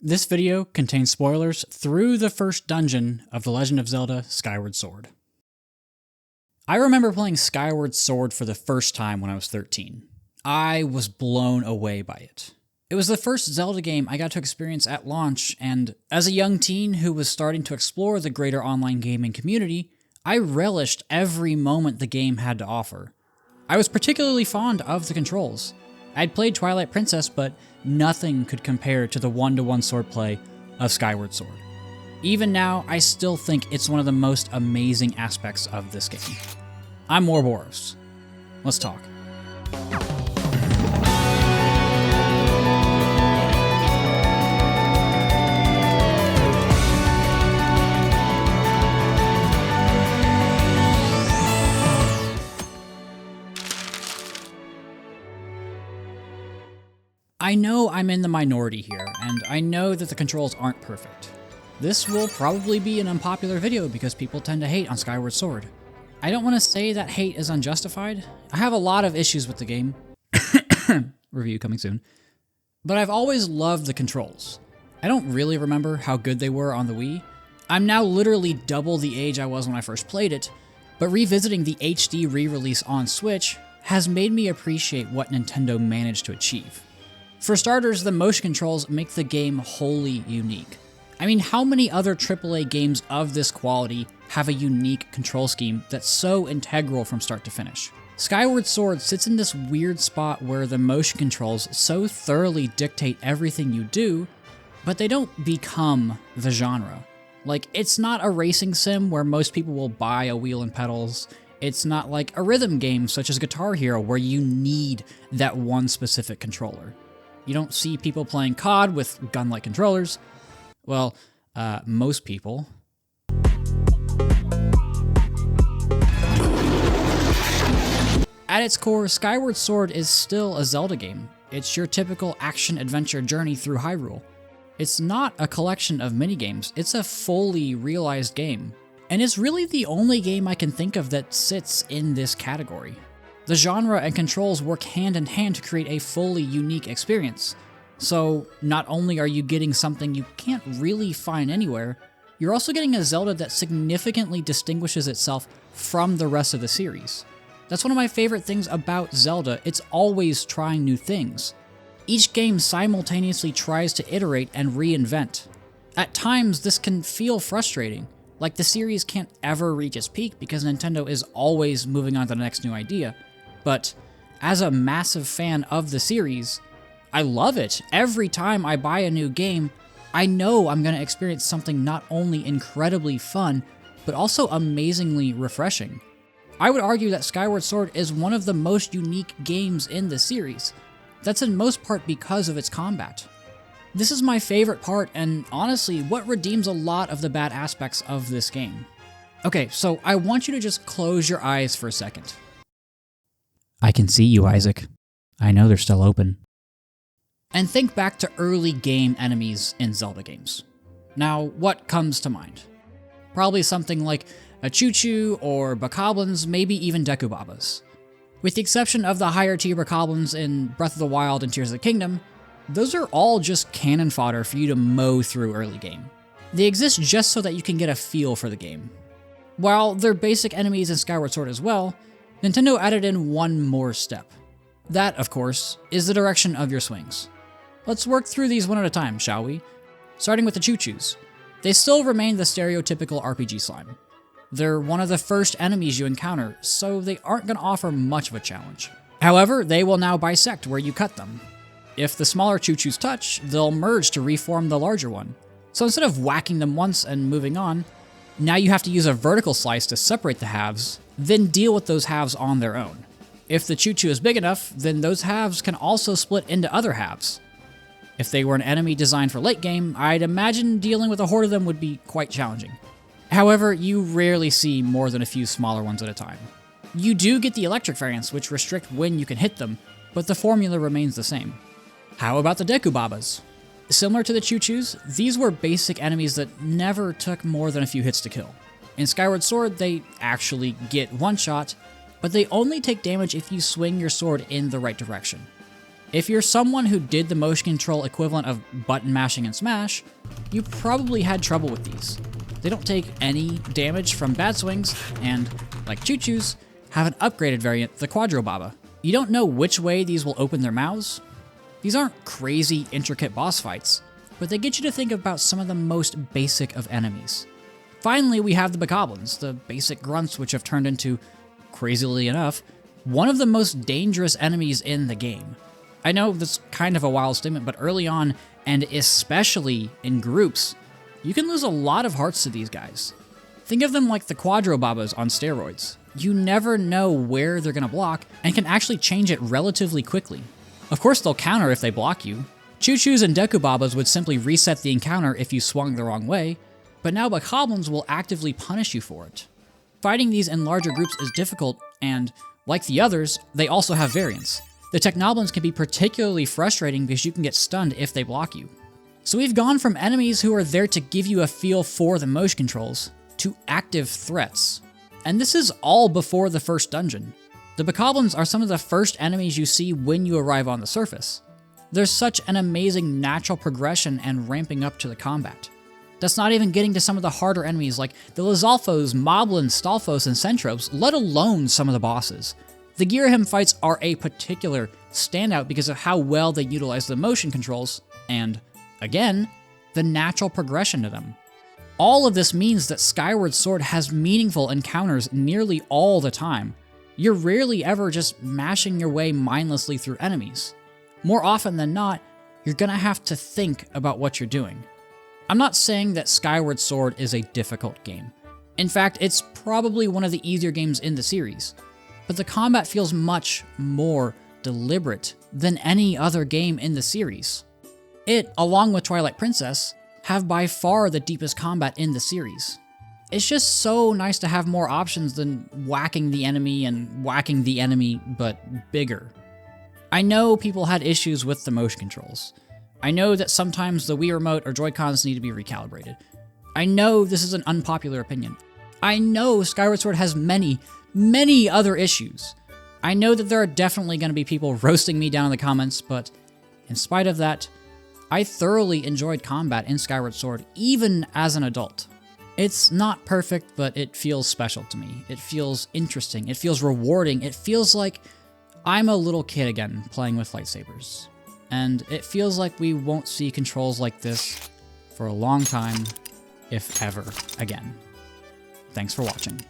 This video contains spoilers through the first dungeon of The Legend of Zelda: Skyward Sword. I remember playing Skyward Sword for the first time when I was 13. I was blown away by it. It was the first Zelda game I got to experience at launch, and as a young teen who was starting to explore the greater online gaming community, I relished every moment the game had to offer. I was particularly fond of the controls. I'd played Twilight Princess, but nothing could compare to the one-to-one swordplay of Skyward Sword. Even now, I still think it's one of the most amazing aspects of this game. I'm Ouroboros. Let's talk. I know I'm in the minority here, and I know that the controls aren't perfect. This will probably be an unpopular video because people tend to hate on Skyward Sword. I don't want to say that hate is unjustified. I have a lot of issues with the game. Review coming soon. But I've always loved the controls. I don't really remember how good they were on the Wii. I'm now literally double the age I was when I first played it, but revisiting the HD re-release on Switch has made me appreciate what Nintendo managed to achieve. For starters, the motion controls make the game wholly unique. I mean, how many other AAA games of this quality have a unique control scheme that's so integral from start to finish? Skyward Sword sits in this weird spot where the motion controls so thoroughly dictate everything you do, but they don't become the genre. Like, it's not a racing sim where most people will buy a wheel and pedals. It's not like a rhythm game such as Guitar Hero where you need that one specific controller. You don't see people playing COD with gun-like controllers. Well, most people. At its core, Skyward Sword is still a Zelda game. It's your typical action-adventure journey through Hyrule. It's not a collection of minigames, it's a fully realized game. And it's really the only game I can think of that sits in this category. The genre and controls work hand in hand to create a fully unique experience. So, not only are you getting something you can't really find anywhere, you're also getting a Zelda that significantly distinguishes itself from the rest of the series. That's one of my favorite things about Zelda, it's always trying new things. Each game simultaneously tries to iterate and reinvent. At times, this can feel frustrating, like the series can't ever reach its peak because Nintendo is always moving on to the next new idea. But as a massive fan of the series, I love it. Every time I buy a new game, I know I'm going to experience something not only incredibly fun, but also amazingly refreshing. I would argue that Skyward Sword is one of the most unique games in the series. That's in most part because of its combat. This is my favorite part, and honestly, what redeems a lot of the bad aspects of this game. Okay, so I want you to just close your eyes for a second. I can see you, Isaac. I know they're still open. And think back to early game enemies in Zelda games. Now, what comes to mind? Probably something like a Choo-Choo or Bokoblins, maybe even Dekubabas. With the exception of the higher tier Bokoblins in Breath of the Wild and Tears of the Kingdom, those are all just cannon fodder for you to mow through early game. They exist just so that you can get a feel for the game. While they're basic enemies in Skyward Sword as well, Nintendo added in one more step. That, of course, is the direction of your swings. Let's work through these one at a time, shall we? Starting with the Choo-Choos. They still remain the stereotypical RPG slime. They're one of the first enemies you encounter, so they aren't going to offer much of a challenge. However, they will now bisect where you cut them. If the smaller Choo-Choos touch, they'll merge to reform the larger one. So instead of whacking them once and moving on, now you have to use a vertical slice to separate the halves, then deal with those halves on their own. If the Choo-Choo is big enough, then those halves can also split into other halves. If they were an enemy designed for late game, I'd imagine dealing with a horde of them would be quite challenging. However, you rarely see more than a few smaller ones at a time. You do get the electric variants, which restrict when you can hit them, but the formula remains the same. How about the Dekubabas? Similar to the Choo-Choos, these were basic enemies that never took more than a few hits to kill. In Skyward Sword, they actually get one shot, but they only take damage if you swing your sword in the right direction. If you're someone who did the motion control equivalent of button mashing in Smash, you probably had trouble with these. They don't take any damage from bad swings, and, like Choo-Choo's, have an upgraded variant, the Quadro Baba. You don't know which way these will open their mouths. These aren't crazy, intricate boss fights, but they get you to think about some of the most basic of enemies. Finally, we have the Bokoblins, the basic grunts which have turned into, crazily enough, one of the most dangerous enemies in the game. I know that's kind of a wild statement, but early on, and especially in groups, you can lose a lot of hearts to these guys. Think of them like the Quadro Babas on steroids. You never know where they're going to block, and can actually change it relatively quickly. Of course they'll counter if they block you. Choo-Choo's and Deku Babas would simply reset the encounter if you swung the wrong way, but now Bokoblins will actively punish you for it. Fighting these in larger groups is difficult, and, like the others, they also have variants. The Technoblins can be particularly frustrating because you can get stunned if they block you. So we've gone from enemies who are there to give you a feel for the motion controls, to active threats. And this is all before the first dungeon. The Bokoblins are some of the first enemies you see when you arrive on the surface. There's such an amazing natural progression and ramping up to the combat. That's not even getting to some of the harder enemies like the Lizalfos, Moblins, Stalfos, and Centropes, let alone some of the bosses. The Girahim fights are a particular standout because of how well they utilize the motion controls, and, again, the natural progression to them. All of this means that Skyward Sword has meaningful encounters nearly all the time. You're rarely ever just mashing your way mindlessly through enemies. More often than not, you're gonna have to think about what you're doing. I'm not saying that Skyward Sword is a difficult game. In fact, it's probably one of the easier games in the series. But the combat feels much more deliberate than any other game in the series. It, along with Twilight Princess, have by far the deepest combat in the series. It's just so nice to have more options than whacking the enemy, but bigger. I know people had issues with the motion controls. I know that sometimes the Wii Remote or Joy-Cons need to be recalibrated. I know this is an unpopular opinion. I know Skyward Sword has many other issues. I know that there are definitely going to be people roasting me down in the comments, but in spite of that, I thoroughly enjoyed combat in Skyward Sword, even as an adult. It's not perfect, but it feels special to me. It feels interesting. It feels rewarding. It feels like I'm a little kid again playing with lightsabers. And it feels like we won't see controls like this for a long time, if ever again. Thanks for watching.